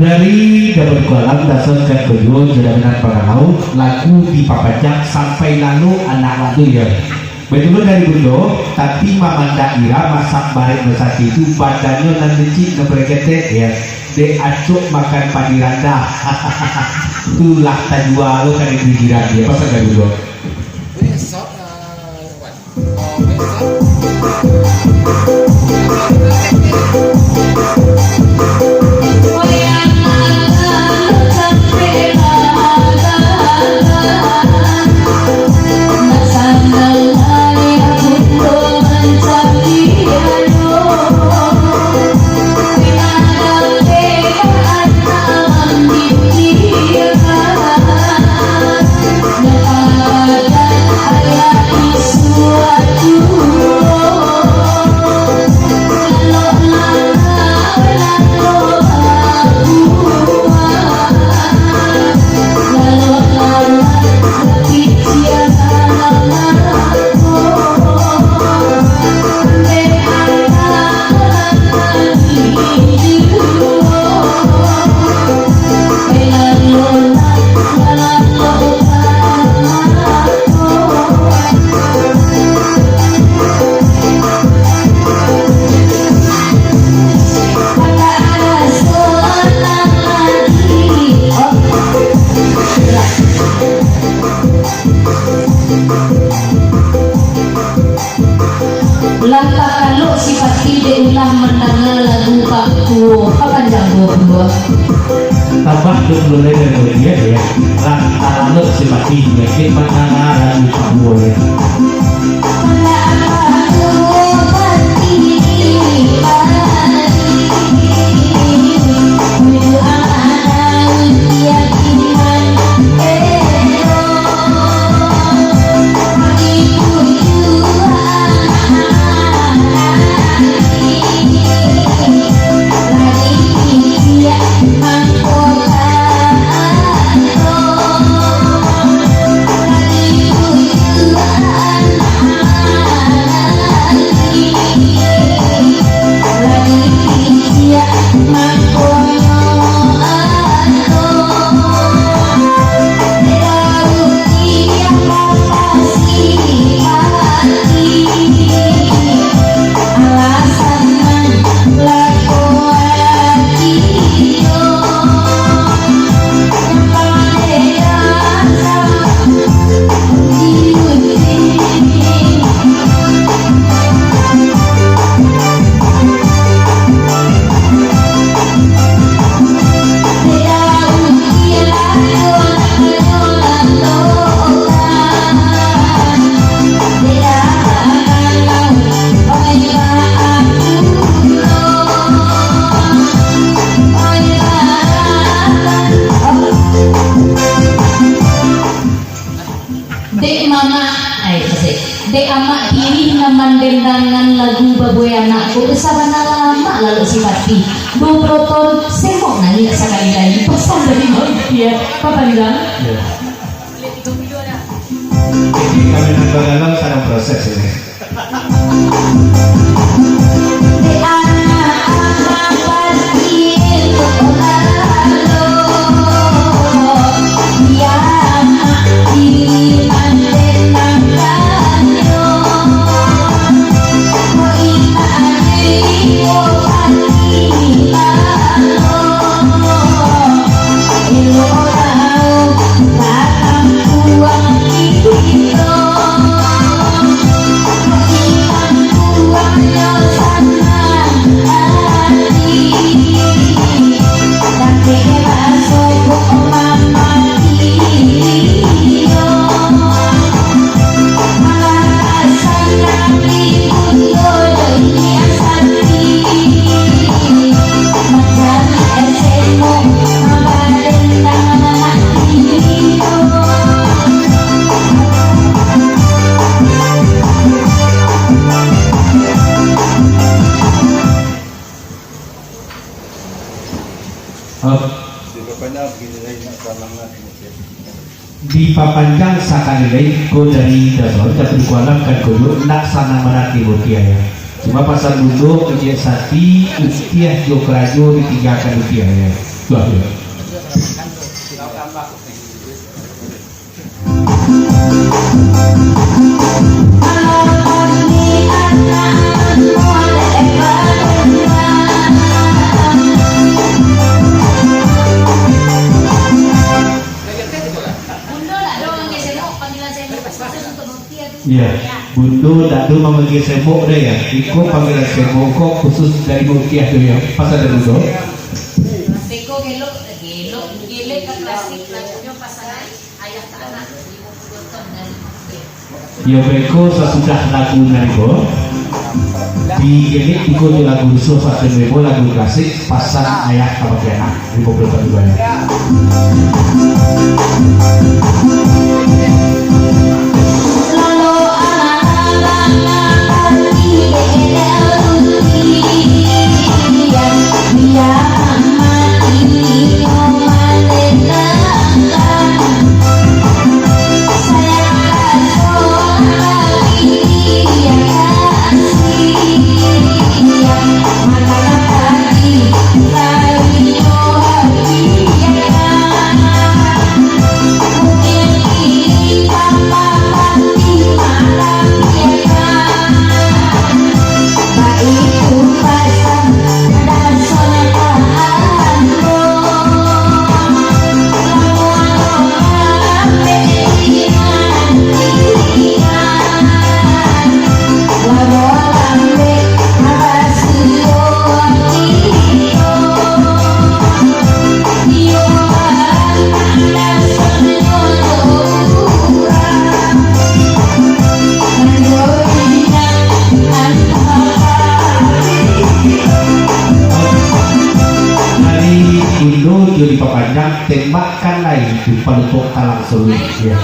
Dari dapat kualang dasar ke kedua jalanan Parangau lagu dipapajak sampai lalu anak lalu ya betul dari Bundo tapi Mamanda Ira masak bareng besar itu badannya dan lecik ngebrekete ya de acuk makan padi randa tulah tajwa lo kan di jiran dia pasal dari Bundo besok Kalau sifat ide ulah mendengar lagu Pakku apa jago dua tambah dulu dari dia ya lalu sifat ini mendengar lagu Pakku ya baboy anakku kesabana lama lalu si Pati 20 tahun semok nanya sekali lagi pesan dari dia papandang Jadi kami nanggalang sedang proses ini. Di papanjang sakali lain ko dari dasar tapi kualam kan kudu nak sana merati botiaya. Cuma pasal dulu kerja sati ustiah jo kerajo ditinggalkan botiaya. Tuh ya. Iya, bundo tak tu memanggil semok deh ya. Iko panggilan semok kok khusus dari Mutia tu ya. Pasal ada bundo. Teko gelok gelek ke plastik lagunya pasangan ayah ke anak 50 ton dari Ya beko sesudah lagu naribo di gelek iko tu lagu khusus satu naribo lagu klasik pasang ayah sama anak 50 ton juga ya. Diperpanjang tembakan lain di penutup talang seluruh ya.